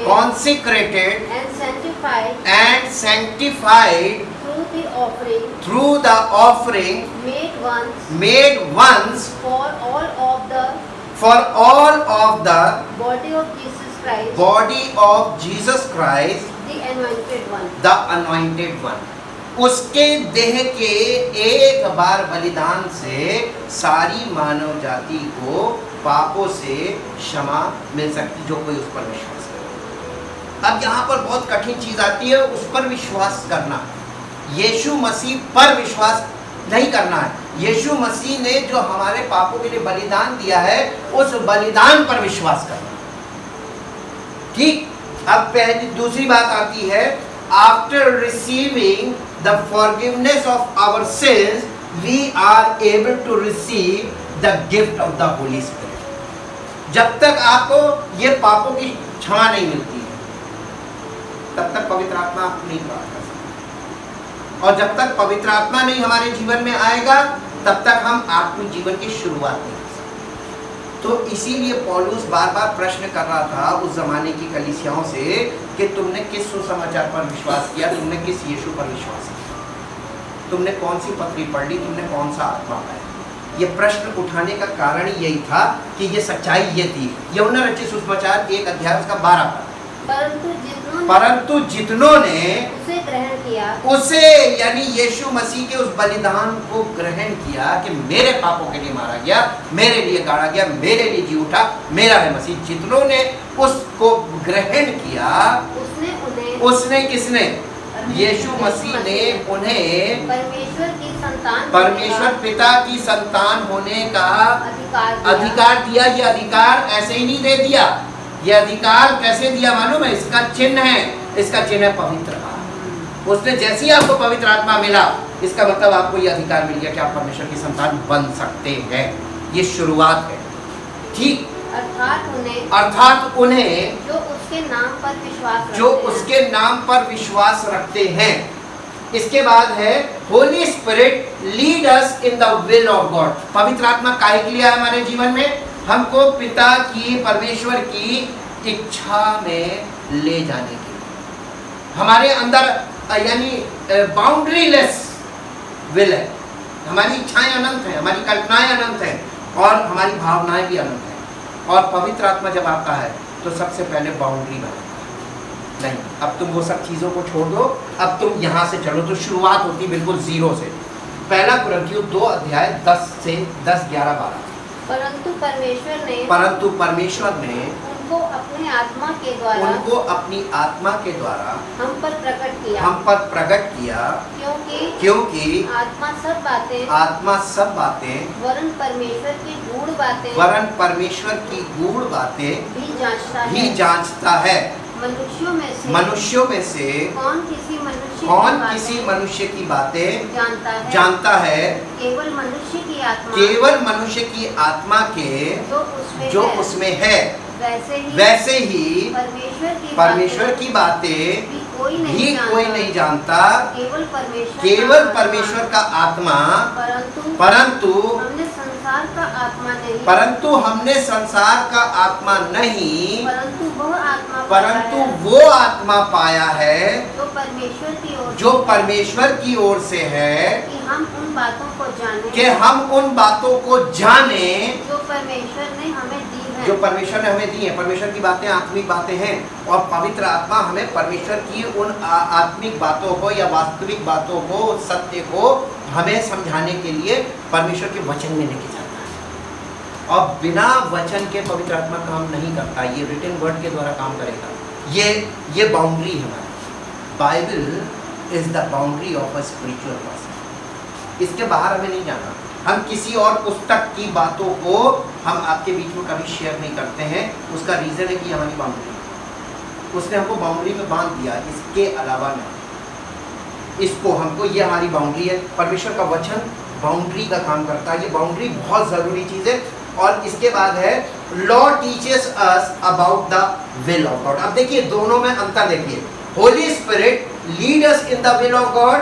consecrated and sanctified through the offering made once for all of the body of Jesus Christ, the anointed one. उसके देह के एक बार बलिदान से सारी मानव जाति को पापों से क्षमा मिल सकती, जो कोई उस पर विश्वास करे। अब यहाँ पर बहुत कठिन चीज आती है, उस पर विश्वास करना। यीशु मसीह पर विश्वास नहीं करना है। यीशु मसीह ने जो हमारे पापों के लिए बलिदान दिया है, उस बलिदान पर विश्वास करना। ठीक, अब पहली दूसरी बात आती है, after receiving the forgiveness of our sins we are able to receive the gift of the Holy Spirit. जब तक आपको ये पापों की क्षमा नहीं मिलती है, तब तक पवित्र आत्मा नहीं प्राप्त कर सकते। और जब तक पवित्र आत्मा नहीं हमारे जीवन में आएगा, तब तक हम आत्मिक जीवन की शुरुआत नहीं कर सकते। तो इसीलिए पौलुस बार बार प्रश्न कर रहा था उस जमाने की कलीसियाओं से कि तुमने किस सुसमाचार पर विश्वास किया, तुमने किस यीशु पर विश्वास किया, तुमने कौन सी पत्री पढ़ ली, तुमने कौन सा आत्मा पाया। ये प्रश्न उठाने का कारण यही था कि ये सच्चाई ये थी। यूहन्ना रचित सुसमाचार 1 अध्याय उसका 12 पद। परंतु जितनों ने उसे ग्रहण किया, उसे यानी यीशु मसीह के उस बलिदान को ग्रहण किया कि मेरे पापों के लिए मारा गया, मेरे लिए गाड़ा गया, मेरे लिए जी उठा, मेरा है मसीह। जितनों ने उसको ग्रहण किया, उसने किसने? यीशु मसीह ने उन्हें परमेश्वर पिता की संतान होने का अधिकार दिया। ये अधिकार ऐसे ही नहीं दे दिया। ये अधिकार कैसे दिया मालूम है? इसका चिन्ह है, इसका चिन्ह है पवित्र आत्मा। उसने जैसे ही आपको पवित्र आत्मा मिला, इसका मतलब आपको ये अधिकार मिल गया कि आप परमेश्वर की संतान बन सकते हैं। ये शुरुआत है। ठीक, अर्थात उन्हें जो उसके नाम पर विश्वास रखते हैं। इसके बाद है Holi spirit lead us in the will of God. पवित्र आत्मा काहे के लिए है हमारे जीवन में? हमको पिता की, परमेश्वर की इच्छा में ले जाने के लिए। हमारे अंदर यानी बाउंड्रीलेस विल है। हमारी इच्छाएं अनंत हैं, हमारी कल्पनाएं अनंत हैं और हमारी भावनाएं भी अनंत हैं। और पवित्र आत्मा जब आता है तो सबसे पहले बाउंड्री बनाता है। नहीं, अब तुम वो सब चीज़ों को छोड़ दो, अब तुम यहाँ से चलो। तो शुरुआत होती बिल्कुल जीरो से। पहला कुरिन्थियों 2 अध्याय 10 से 10, 11, 12। परंतु परमेश्वर ने उनको अपनी आत्मा के द्वारा हम पर प्रकट किया, क्योंकि आत्मा सब बातें वरन परमेश्वर की गूढ़ बातें भी जांचता है। मनुष्यों में से कौन किसी मनुष्य की बातें जानता है। केवल मनुष्य की आत्मा के जो उसमें है। वैसे ही परमेश्वर की बातें भी कोई नहीं जानता, केवल परमेश्वर का आत्मा। परंतु हमने संसार का आत्मा नहीं, परंतु वो आत्मा पाया है जो परमेश्वर की ओर से है, कि हम उन बातों को जाने जो परमेश्वर ने हमें दी है। परमेश्वर की बातें आत्मिक बातें हैं और पवित्र आत्मा हमें परमेश्वर की उन आत्मिक बातों को या वास्तविक बातों को, सत्य को हमें समझाने के लिए परमेश्वर के वचन में लेके जाता है। और बिना वचन के पवित्र आत्मा काम नहीं करता, ये रिटन वर्ड के द्वारा काम करेगा। ये बाउंड्री है हमारी। Bible is the boundary of a spiritual person. इसके बाहर हमें नहीं जाना। हम किसी और पुस्तक की बातों को हम आपके बीच में कभी शेयर नहीं करते हैं। उसका रीज़न है कि हमारी बाउंड्री, उसने हमको बाउंड्री में बांध दिया, इसके अलावा नहीं। इसको हमको, ये हमारी बाउंड्री है। परमेश्वर का वचन बाउंड्री का काम करता है। ये बाउंड्री बहुत ज़रूरी चीज़ है। और इसके बाद है law teaches us about the will of God. अब देखिए दोनों में अंतर देखिए। Holi spirit lead us in the will of God,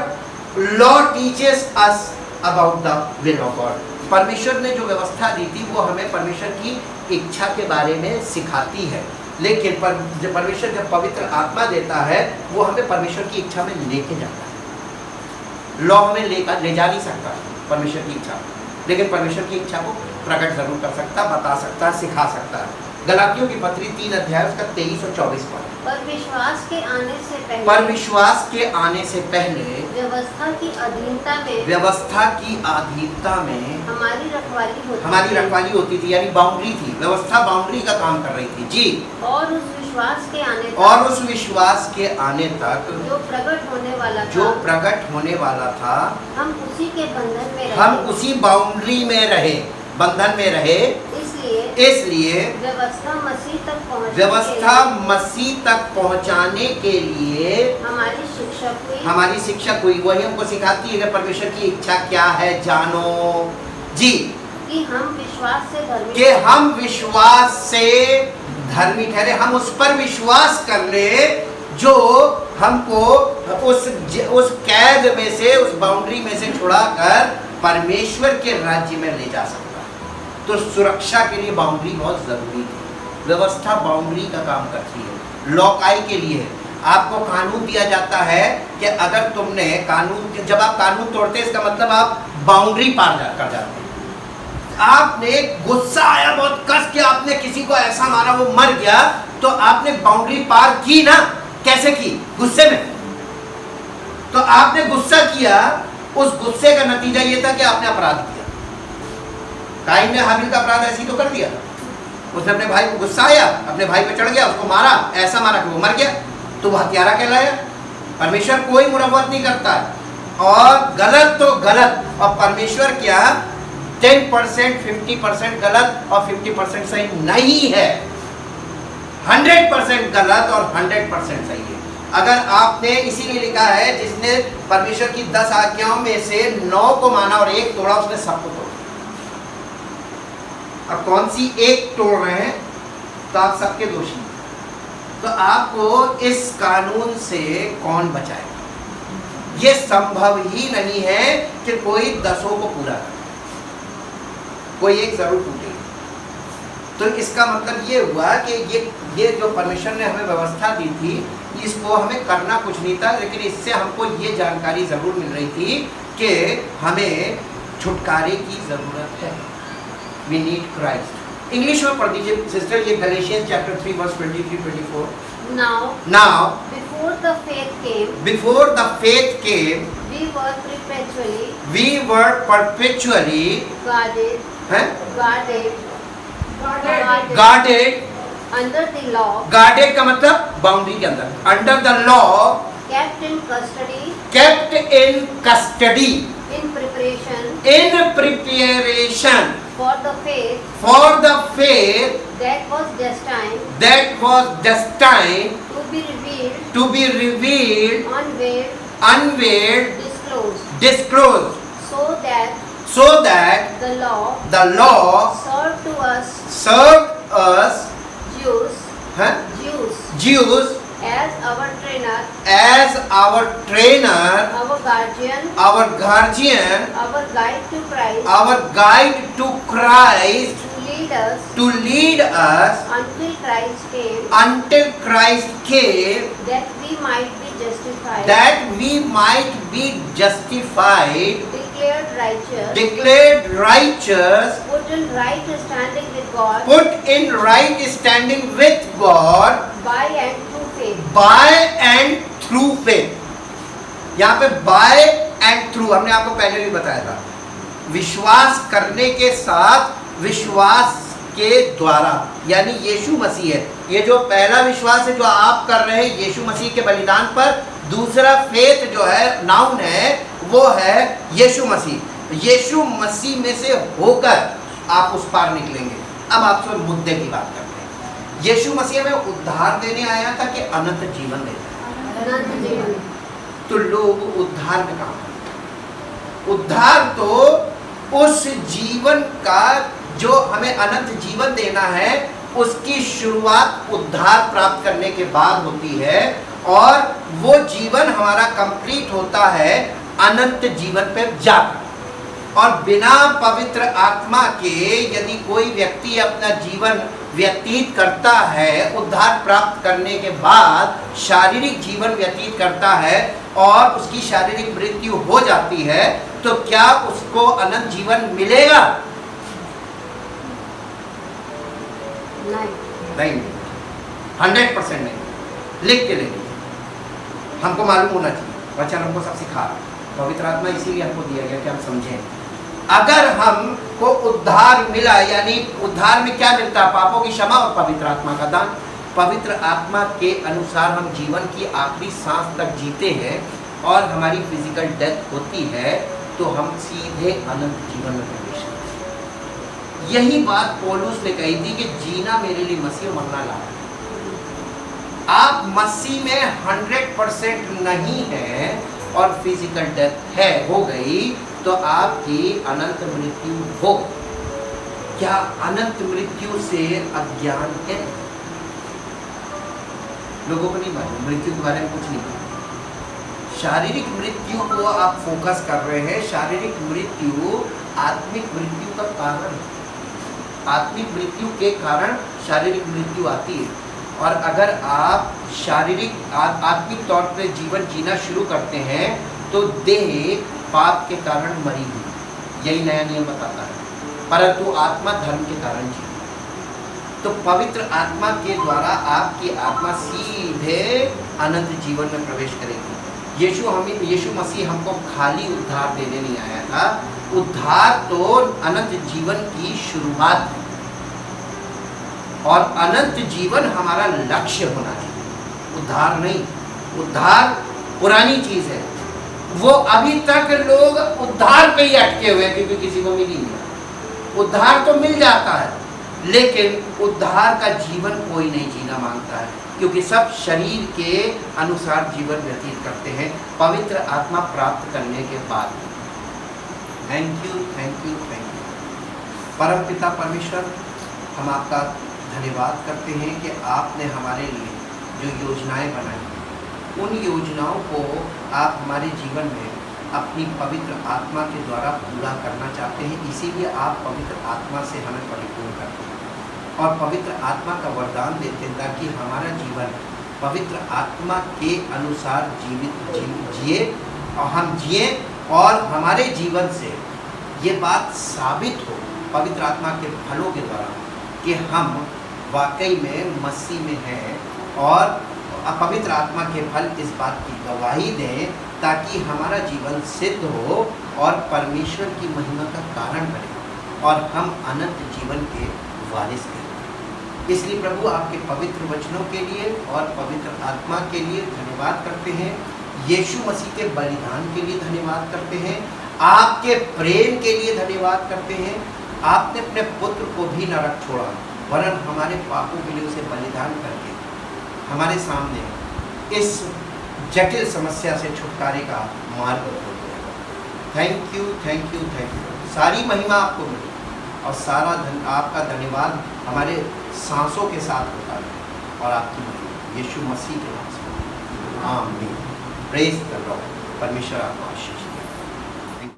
law teaches us about the will of God. परमेश्वर ने जो व्यवस्था दी थी वो हमें परमेश्वर की इच्छा के बारे में सिखाती है, लेकिन परमेश्वर जब पवित्र आत्मा देता है वो हमें परमेश्वर की इच्छा में लेके जाता है। लॉ हमें ले जा नहीं सकता परमेश्वर की इच्छा, लेकिन परमेश्वर की इच्छा को प्रकट जरूर कर सकता, बता सकता, सिखा सकता है। गलातियों की पत्री 3 अध्याय उसका 23 और 24 पद। पर विश्वास के आने से पहले व्यवस्था की अधीनता में हमारी रखवाली होती थी, यानी बाउंड्री थी। व्यवस्था बाउंड्री का काम कर रही थी जी। और उस विश्वास के आने तक जो प्रकट होने वाला था, हम उसी बाउंड्री में रहे, बंधन में रहे। इसलिए व्यवस्था मसीह तक पहुंचाने के लिए हमारी शिक्षक हुई। वही हमको सिखाती है कि परमेश्वर की इच्छा क्या है, जानो जी। कि हम विश्वास से धर्मी ठहरे, हम उस पर विश्वास कर ले जो हमको उस कैद में से, उस बाउंड्री में से छुड़ाकर परमेश्वर के राज्य में ले जा सकता। तो सुरक्षा के लिए बाउंड्री बहुत ज़रूरी है। व्यवस्था बाउंड्री का काम करती है। लॉकाई के लिए आपको कानून दिया जाता है कि अगर तुमने कानून, जब आप कानून तोड़ते हैं इसका मतलब आप बाउंड्री पार कर जाते हैं। आपने गुस्सा आया बहुत कस के, आपने किसी को ऐसा मारा वो मर गया, तो आपने बाउंड्री पार की ना। कैसे की? गुस्से में। तो आपने गुस्सा किया, उस गुस्से का नतीजा ये था कि आपने अपराध किया। काइन ने हाबिल का अपराध ऐसी तो कर दिया। उसने अपने भाई को, गुस्सा आया, अपने भाई पे चढ़ गया, उसको मारा, ऐसा मारा कि वो मर गया, तो वह हत्यारा कहलाया। परमेश्वर कोई मुरव्वत नहीं करता है। और गलत तो गलत, और परमेश्वर क्या 10% 50% गलत और 50% सही नहीं है। 100% गलत और 100% सही है। अगर आपने, इसीलिए लिखा है जिसने परमेश्वर की 10 आज्ञाओं में से 9 को माना और 1 तोड़ा, उसने सबको तोड़ा। अब कौन सी एक तोड़ रहे हैं तो आप सबके दोषी। तो आपको इस कानून से कौन बचाएगा? ये संभव ही नहीं है कि कोई 10 को पूरा करे, कोई एक जरूर टूटेगा। तो इसका मतलब ये हुआ कि ये जो परमेश्वर ने हमें व्यवस्था दी थी, इसको हमें करना कुछ नहीं था, लेकिन इससे हमको ये जानकारी जरूर मिल रही थी कि हमें छुटकारे की जरूरत है। We need Christ. इंग्लिश में पढ़ दीजिए सिस्टर, ये Galatians chapter 3 verse 23-24। Now, before the faith came, we were perpetually guarded under the law. Guarded का मतलब बाउंड्री के अंदर, under the law, kept in custody kept in custody, in preparation for the faith that was destined to be revealed, unveiled, disclosed, so that the law served us Jews as our trainer, our guardian, our guide to Christ, to lead us until Christ came, that we might be justified, declared righteous, put in right standing with God, by and through faith. यहाँ पे by and through हमने आपको पहले भी बताया था, विश्वास करने के साथ, विश्वास के द्वारा, यानी यीशु मसीह है। ये जो पहला विश्वास है जो आप कर रहे हैं यीशु मसीह के बलिदान पर, दूसरा फेथ जो है, नाउन है, वो है यीशु मसीह। यीशु मसीह में से होकर आप उस पार निकलेंगे। अब आपसे मुद्दे की बात करते हैं। यीशु मसीह में उद्धार देने आया था कि अनंत जीवन देता है? तो लोग उद्धार में काम करते हैं। उद्धार तो उस जीवन का जो हमें अनंत जीवन देना है, उसकी शुरुआत उद्धार प्राप्त करने के बाद होती है, और वो जीवन हमारा कंप्लीट होता है अनंत जीवन पे जाकर। और बिना पवित्र आत्मा के यदि कोई व्यक्ति अपना जीवन व्यतीत करता है, उद्धार प्राप्त करने के बाद शारीरिक जीवन व्यतीत करता है और उसकी शारीरिक मृत्यु हो जाती है, तो क्या उसको अनंत जीवन मिलेगा? नहीं, 100% नहीं। लिख के लेंगे, हमको मालूम होना चाहिए, वचन हमको सब सिखा, पवित्र आत्मा इसीलिए हमको दिया गया कि हम समझें। अगर हमको उद्धार मिला, यानी उद्धार में क्या मिलता है? पापों की क्षमा और पवित्र आत्मा का दान। पवित्र आत्मा के अनुसार हम जीवन की आखिरी सांस तक जीते हैं और हमारी फिजिकल डेथ होती है, तो हम सीधे अनंत जीवन में प्रवेश करते हैं। यही बात पौलुस ने कही थी कि जीना मेरे लिए मसीह, मरना लाभ। आप मसीह में 100% नहीं है और फिजिकल डेथ है, हो गई, तो आपकी अनंत मृत्यु हो। क्या अनंत मृत्यु से अज्ञान है? लोगों को नहीं मालूम, मृत्यु के बारे में कुछ नहीं मालूम। शारीरिक मृत्यु को आप फोकस कर रहे हैं। शारीरिक मृत्यु आत्मिक मृत्यु का कारण है। आत्मिक मृत्यु के कारण शारीरिक मृत्यु आती है। और अगर आप शारीरिक आत्मिक तौर पर जीवन जीना शुरू करते हैं, तो देह पाप के कारण मरी हुई, यही नया नियम बताता है, परंतु आत्मा धर्म के कारण जी। तो पवित्र आत्मा के द्वारा आपकी आत्मा सीधे अनंत जीवन में प्रवेश करेगी। यीशु मसीह हमको खाली उद्धार देने नहीं आया था। उद्धार तो अनंत जीवन की शुरुआत है, और अनंत जीवन हमारा लक्ष्य होना चाहिए, उद्धार नहीं। उद्धार पुरानी चीज है, वो अभी तक लोग उद्धार पे ही अटके हुए हैं, क्योंकि किसी को मिल ही नहीं। उद्धार तो मिल जाता है, लेकिन उद्धार का जीवन कोई नहीं जीना मांगता है, क्योंकि सब शरीर के अनुसार जीवन व्यतीत करते हैं पवित्र आत्मा प्राप्त करने के बाद। Thank you, thank you, thank you. परम पिता परमेश्वर, हम आपका धन्यवाद करते हैं कि आपने हमारे लिए जो योजनाएं बनाई, उन योजनाओं को आप हमारे जीवन में अपनी पवित्र आत्मा के द्वारा पूरा करना चाहते हैं। इसीलिए आप पवित्र आत्मा से हमें परिपूर्ण करते हैं और पवित्र आत्मा का वरदान देते हैं, ताकि हमारा जीवन पवित्र आत्मा के अनुसार जिए और हम जिए, और हमारे जीवन से ये बात साबित हो पवित्र आत्मा के फलों के द्वारा कि हम वाकई में मसीह में हैं, और पवित्र आत्मा के फल इस बात की गवाही दें, ताकि हमारा जीवन सिद्ध हो और परमेश्वर की महिमा का कारण बने और हम अनंत जीवन के वारिस करें। इसलिए प्रभु आपके पवित्र वचनों के लिए और पवित्र आत्मा के लिए धन्यवाद करते हैं। यीशु मसीह के बलिदान के लिए धन्यवाद करते हैं, आपके प्रेम के लिए धन्यवाद करते हैं। आपने अपने पुत्र को भी न रख छोड़ा, वरन हमारे पापों के लिए उसे बलिदान करके हमारे सामने इस जटिल समस्या से छुटकारे का मार्ग खोल दिया। Thank you, thank you, thank you. सारी महिमा आपको मिले और सारा आपका धन्यवाद हमारे सांसों के साथ होता है और आपकी महिमा यीशु मसीह के नाम से आमीन। Praise the Lord. परमेश्वर आपको आशीष दे।